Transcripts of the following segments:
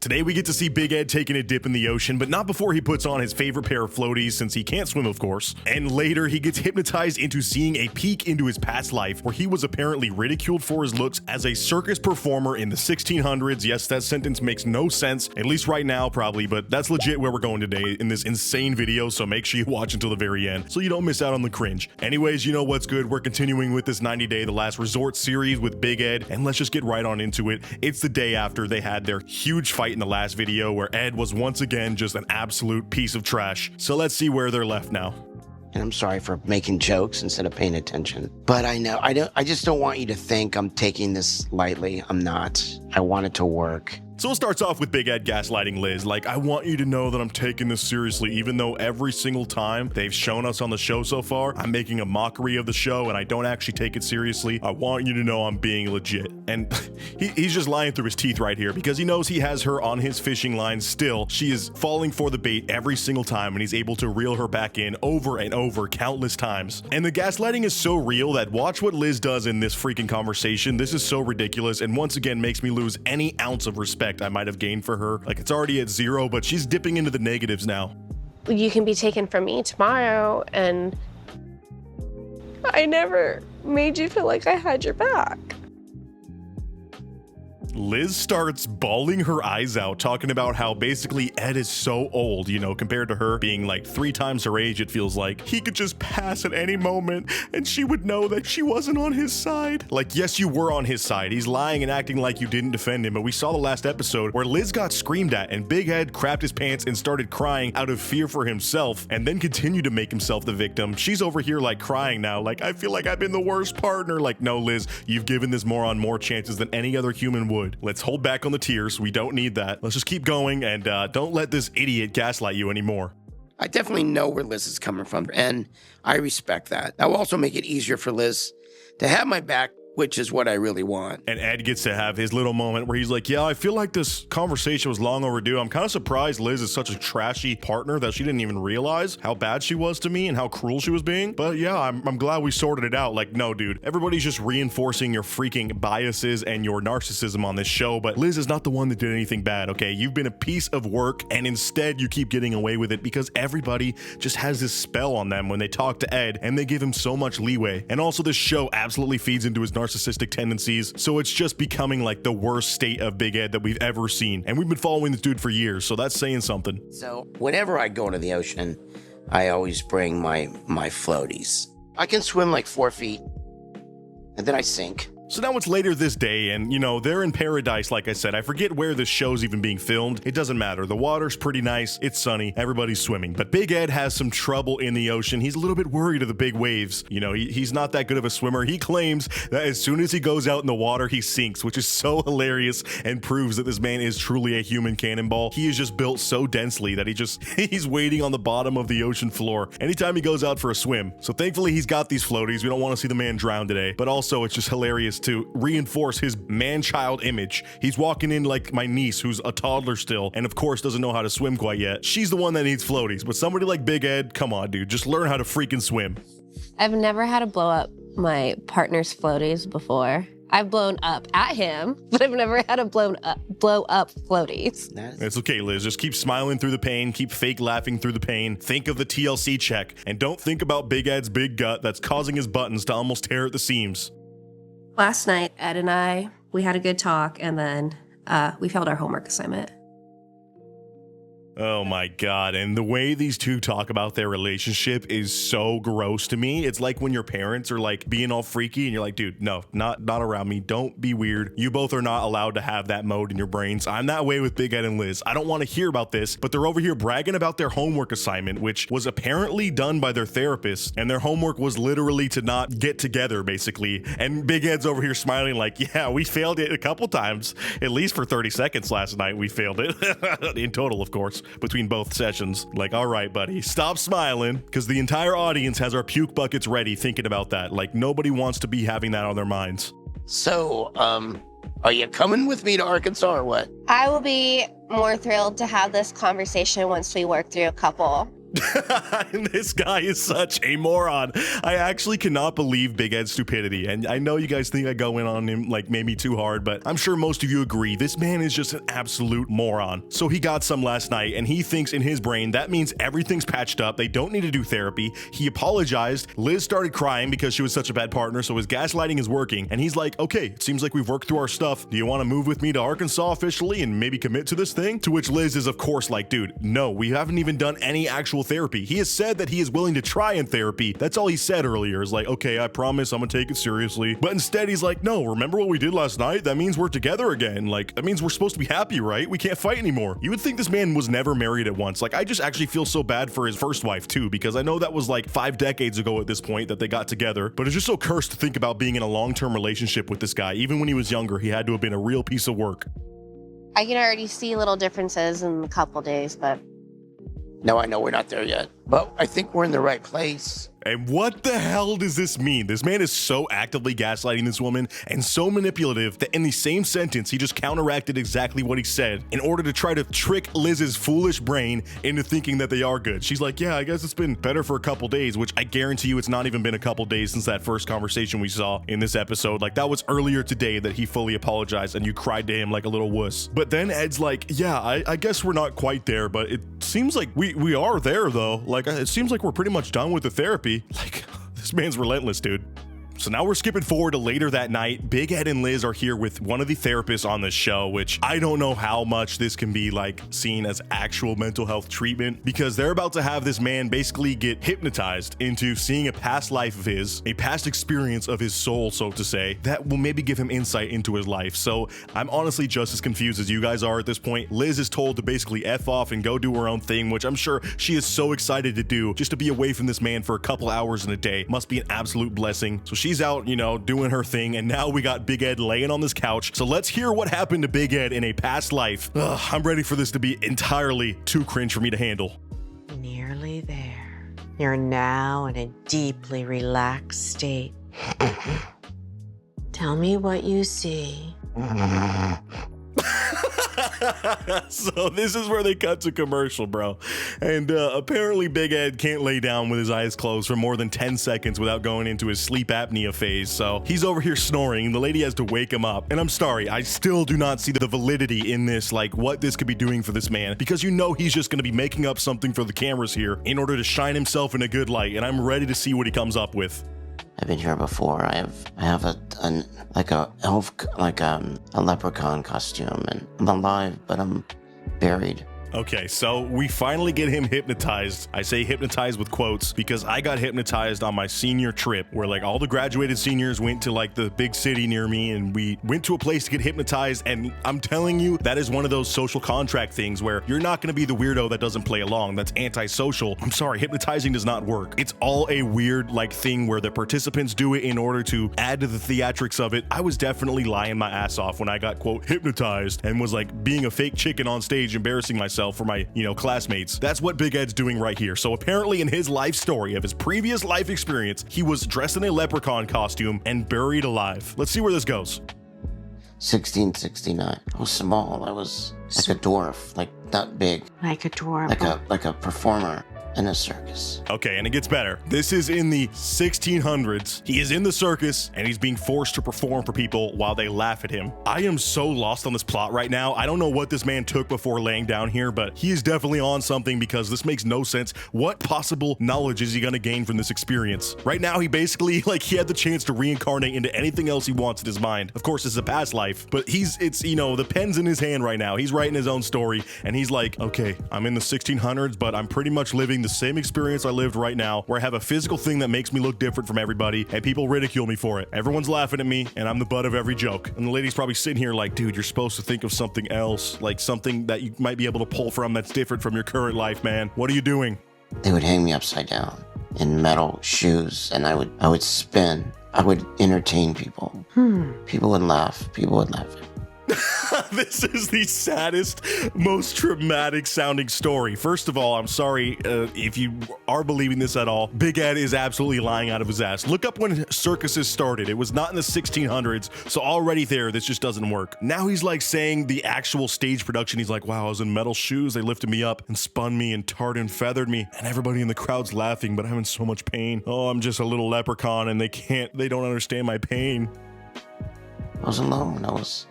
Today we get to see Big Ed taking a dip in the ocean, but not before he puts on his favorite pair of floaties since he can't swim, of course. And later he gets hypnotized into seeing a peek into his past life where he was apparently ridiculed for his looks as a circus performer in the 1600s. Yes, that sentence makes no sense, at least right now probably, but that's legit where we're going today in this insane video, so make sure you watch until the very end so you don't miss out on the cringe. Anyways, you know what's good. We're continuing with this 90-day The Last Resort series with Big Ed, and let's just get right on into it. It's the day after they had their huge fight in the last video where Ed was once again just an absolute piece of trash. So let's see where they're left now. And I'm sorry for making jokes instead of paying attention. But I just don't want you to think I'm taking this lightly. I'm not. I want it to work. So it starts off with Big Ed gaslighting Liz, like, I want you to know that I'm taking this seriously, even though every single time they've shown us on the show so far, I'm making a mockery of the show and I don't actually take it seriously. I want you to know I'm being legit. And he's just lying through his teeth right here because he knows he has her on his fishing line still. She is falling for the bait every single time and he's able to reel her back in over and over countless times. And the gaslighting is so real that watch what Liz does in this freaking conversation. This is so ridiculous and once again makes me lose any ounce of respect I might have gained for her. Like, it's already at 0, but she's dipping into the negatives now. You can be taken from me tomorrow, and I never made you feel like I had your back. Liz starts bawling her eyes out, talking about how basically Ed is so old, you know, compared to her being like 3 times her age, it feels like. He could just pass at any moment and she would know that she wasn't on his side. Like, yes, you were on his side. He's lying and acting like you didn't defend him, but we saw the last episode where Liz got screamed at and Big Ed crapped his pants and started crying out of fear for himself and then continued to make himself the victim. She's over here like crying now, like, I feel like I've been the worst partner. Like, no, Liz, you've given this moron more chances than any other human would. Let's hold back on the tears. We don't need that. Let's just keep going and don't let this idiot gaslight you anymore. I definitely know where Liz is coming from, and I respect that. That will also make it easier for Liz to have my back, which is what I really want. And Ed gets to have his little moment where he's like, yeah, I feel like this conversation was long overdue. I'm kind of surprised Liz is such a trashy partner that she didn't even realize how bad she was to me and how cruel she was being. But yeah, I'm glad we sorted it out. Like, no, dude, everybody's just reinforcing your freaking biases and your narcissism on this show. But Liz is not the one that did anything bad, okay? You've been a piece of work and instead you keep getting away with it because everybody just has this spell on them when they talk to Ed and they give him so much leeway. And also this show absolutely feeds into his narcissistic tendencies, so it's just becoming like the worst state of Big Ed that we've ever seen. And we've been following this dude for years, so that's saying something. So whenever I go into the ocean, I always bring my floaties. I can swim like 4 feet, and then I sink. So now it's later this day and, you know, they're in paradise, like I said. I forget where this show's even being filmed. It doesn't matter. The water's pretty nice. It's sunny. Everybody's swimming. But Big Ed has some trouble in the ocean. He's a little bit worried of the big waves. You know, he's not that good of a swimmer. He claims that as soon as he goes out in the water, he sinks, which is so hilarious and proves that this man is truly a human cannonball. He is just built so densely that he's waiting on the bottom of the ocean floor anytime he goes out for a swim. So thankfully, he's got these floaties. We don't want to see the man drown today. But also, it's just hilarious to reinforce his man-child image. He's walking in like my niece, who's a toddler still, and of course doesn't know how to swim quite yet. She's the one that needs floaties, but somebody like Big Ed, come on, dude, just learn how to freaking swim. I've never had to blow up my partner's floaties before. I've blown up at him, but I've never had to blow up floaties. It's okay, Liz. Just keep smiling through the pain, keep fake laughing through the pain. Think of the TLC check, and don't think about Big Ed's big gut that's causing his buttons to almost tear at the seams. Last night, Ed and we had a good talk, and then we failed our homework assignment. Oh my God. And the way these two talk about their relationship is so gross to me. It's like when your parents are like being all freaky and you're like, dude, no, not around me. Don't be weird. You both are not allowed to have that mode in your brains. I'm that way with Big Ed and Liz. I don't want to hear about this, but they're over here bragging about their homework assignment, which was apparently done by their therapist. And their homework was literally to not get together, basically. And Big Ed's over here smiling like, yeah, we failed it a couple times, at least for 30 seconds last night. We failed it in total, of course, between both sessions. Like, all right, buddy, stop smiling, because the entire audience has our puke buckets ready thinking about that. Like, nobody wants to be having that on their minds. So, are you coming with me to Arkansas or what? I will be more thrilled to have this conversation once we work through a couple This guy is such a moron. I actually cannot believe Big Ed's stupidity. And I know you guys think I go in on him like maybe too hard, but I'm sure most of you agree. This man is just an absolute moron. So he got some last night and he thinks in his brain that means everything's patched up. They don't need to do therapy. He apologized. Liz started crying because she was such a bad partner. So his gaslighting is working. And he's like, okay, it seems like we've worked through our stuff. Do you want to move with me to Arkansas officially and maybe commit to this thing? To which Liz is of course like, dude, no, we haven't even done any actual therapy. He has said that he is willing to try in therapy. That's all he said earlier is like, okay, I promise I'm gonna take it seriously. But instead he's like, no, remember what we did last night? That means we're together again. Like, that means we're supposed to be happy, right? We can't fight anymore. You would think this man was never married at once. Like, I just actually feel so bad for his first wife too, because I know that was like 5 decades ago at this point that they got together, but it's just so cursed to think about being in a long-term relationship with this guy. Even when he was younger, he had to have been a real piece of work. I can already see little differences in a couple days, but No, I know we're not there yet, but I think we're in the right place. And what the hell does this mean? This man is so actively gaslighting this woman and so manipulative that in the same sentence, he just counteracted exactly what he said in order to try to trick Liz's foolish brain into thinking that they are good. She's like, yeah, I guess it's been better for a couple days, which I guarantee you it's not even been a couple days since that first conversation we saw in this episode. Like, that was earlier today that he fully apologized and you cried to him like a little wuss. But then Ed's like, yeah, I guess we're not quite there, but it seems like we are there though. Like, it seems like we're pretty much done with the therapy. Like, this man's relentless, dude. So now we're skipping forward to later that night. Big Ed and Liz are here with one of the therapists on the show, which I don't know how much this can be like seen as actual mental health treatment, because they're about to have this man basically get hypnotized into seeing a past life of his, a past experience of his soul, so to say, that will maybe give him insight into his life. So I'm honestly just as confused as you guys are at this point. Liz is told to basically F off and go do her own thing, which I'm sure she is so excited to do. Just to be away from this man for a couple hours in a day must be an absolute blessing. So she's out, you know, doing her thing, and now we got Big Ed laying on this couch. So let's hear what happened to Big Ed in a past life. Ugh, I'm ready for this to be entirely too cringe for me to handle. Nearly there. You're now in a deeply relaxed state. Tell me what you see. So this is where they cut to commercial, bro. And apparently Big Ed can't lay down with his eyes closed for more than 10 seconds without going into his sleep apnea phase. So he's over here snoring and the lady has to wake him up. And I'm sorry, I still do not see the validity in this, like what this could be doing for this man, because you know he's just going to be making up something for the cameras here in order to shine himself in a good light. And I'm ready to see what he comes up with. I've been here before. I have a leprechaun costume, and I'm alive, but I'm buried. Okay, so we finally get him hypnotized. I say hypnotized with quotes because I got hypnotized on my senior trip where like all the graduated seniors went to like the big city near me and we went to a place to get hypnotized, and I'm telling you, that is one of those social contract things where you're not going to be the weirdo that doesn't play along. That's antisocial. I'm sorry, hypnotizing does not work. It's all a weird like thing where the participants do it in order to add to the theatrics of it. I was definitely lying my ass off when I got quote hypnotized and was like being a fake chicken on stage embarrassing myself for my, classmates. That's what Big Ed's doing right here. So apparently in his life story of his previous life experience, he was dressed in a leprechaun costume and buried alive. Let's see where this goes. 1669. I was small. I was like a dwarf, like not big. Like a dwarf. Like a performer in a circus. Okay, and it gets better. This is in the 1600s. He is in the circus and he's being forced to perform for people while they laugh at him. I am so lost on this plot right now. I don't know what this man took before laying down here, but he is definitely on something because this makes no sense. What possible knowledge is he gonna gain from this experience? Right now, he basically, he had the chance to reincarnate into anything else he wants in his mind. Of course, it's a past life, but the pen's in his hand right now. He's writing his own story and he's like, okay, I'm in the 1600s, but I'm pretty much living the same experience I lived right now, where I have a physical thing that makes me look different from everybody and people ridicule me for it. Everyone's laughing at me and I'm the butt of every joke. And the lady's probably sitting here like, dude, you're supposed to think of something else, like something that you might be able to pull from that's different from your current life, man. What are you doing? They would hang me upside down in metal shoes and I would spin. I would entertain people. People would laugh. People would laugh. This is the saddest, most traumatic sounding story. First of all, I'm sorry if you are believing this at all. Big Ed is absolutely lying out of his ass. Look up when circuses started. It was not in the 1600s, so already there, this just doesn't work. Now he's like saying the actual stage production. He's like, wow, I was in metal shoes. They lifted me up and spun me and tarred and feathered me, and everybody in the crowd's laughing, but I'm in so much pain. Oh, I'm just a little leprechaun, and they don't understand my pain. I was alone. I was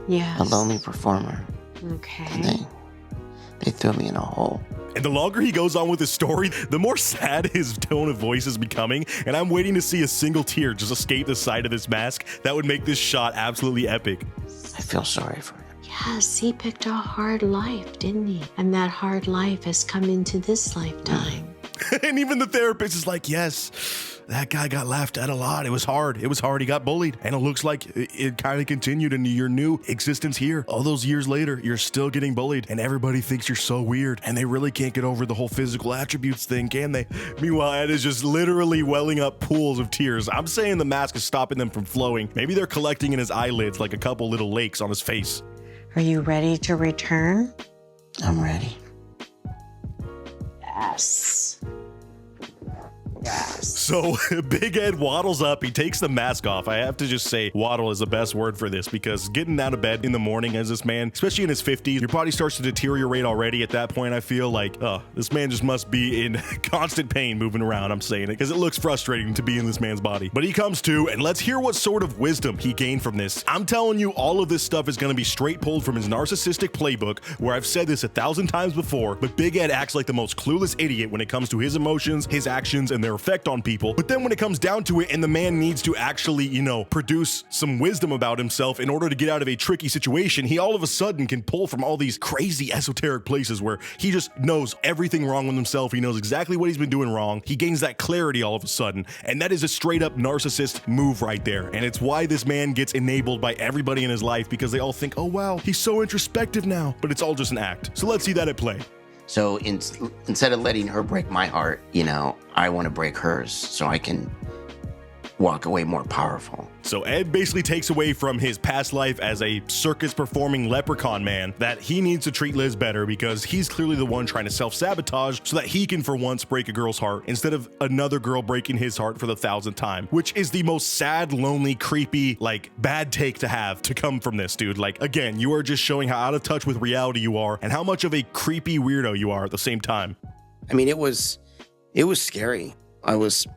Yes. a lonely performer. Okay. And they threw me in a hole. And the longer he goes on with his story, the more sad his tone of voice is becoming, and I'm waiting to see a single tear just escape the side of this mask. That would make this shot absolutely epic. I feel sorry for him. Yes, he picked a hard life, didn't he? And that hard life has come into this lifetime. And even the therapist is like, yes, that guy got laughed at a lot. It was hard. It was hard. He got bullied. And it looks like it kind of continued into your new existence here. All those years later, you're still getting bullied, and everybody thinks you're so weird, and they really can't get over the whole physical attributes thing, can they? Meanwhile, Ed is just literally welling up pools of tears. I'm saying the mask is stopping them from flowing. Maybe they're collecting in his eyelids like a couple little lakes on his face. Are you ready to return? I'm ready. Yes. Yes. So Big Ed waddles up. He takes the mask off. I have to just say waddle is the best word for this, because getting out of bed in the morning as this man, especially in his 50s, your body starts to deteriorate already at that point. I feel like, oh, this man just must be in constant pain moving around. I'm saying it because it looks frustrating to be in this man's body. But he comes to, and let's hear what sort of wisdom he gained from this. I'm telling you, all of this stuff is going to be straight pulled from his narcissistic playbook, where I've said this 1,000 times before, but Big Ed acts like the most clueless idiot when it comes to his emotions, his actions, and their effect on people. But then when it comes down to it, and the man needs to actually, produce some wisdom about himself in order to get out of a tricky situation, he all of a sudden can pull from all these crazy esoteric places where he just knows everything wrong with himself. He knows exactly what he's been doing wrong. He gains that clarity all of a sudden, and that is a straight up narcissist move right there. And it's why this man gets enabled by everybody in his life, because they all think, oh wow, he's so introspective now, but it's all just an act. So let's see that at play. So instead of letting her break my heart, I want to break hers so I can walk away more powerful. So Ed basically takes away from his past life as a circus performing leprechaun man that he needs to treat Liz better, because he's clearly the one trying to self-sabotage so that he can for once break a girl's heart instead of another girl breaking his heart for the 1,000th time, which is the most sad, lonely, creepy, bad take to have to come from this, dude. Again, you are just showing how out of touch with reality you are and how much of a creepy weirdo you are at the same time. I mean, it was scary. I was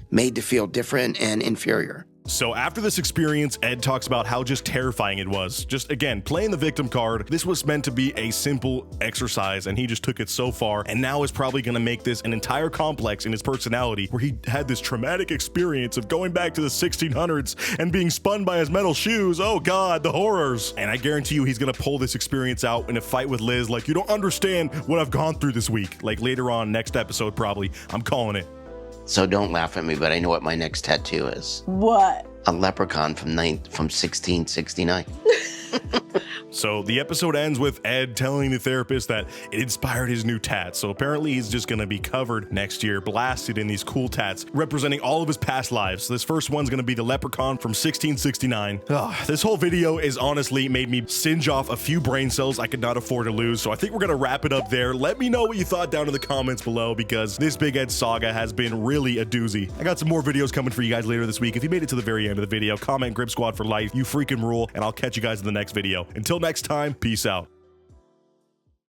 made to feel different and inferior. So after this experience, Ed talks about how just terrifying it was. Just again, playing the victim card. This was meant to be a simple exercise, and he just took it so far, and now is probably going to make this an entire complex in his personality, where he had this traumatic experience of going back to the 1600s and being spun by his metal shoes. Oh God, the horrors. And I guarantee you he's going to pull this experience out in a fight with Liz. You don't understand what I've gone through this week. Later on, next episode probably. I'm calling it. So don't laugh at me, but I know what my next tattoo is. What? A leprechaun from 1669. So the episode ends with Ed telling the therapist that it inspired his new tats. So apparently he's just going to be covered next year, blasted in these cool tats representing all of his past lives. So this first one's going to be the leprechaun from 1669. This whole video is honestly made me singe off a few brain cells I could not afford to lose. So I think we're going to wrap it up there. Let me know what you thought down in the comments below, because this Big Ed saga has been really a doozy. I got some more videos coming for you guys later this week. If you made it to the very end of the video, comment Grip Squad for life. You freaking rule, and I'll catch you guys in the next video. Until next time, peace out.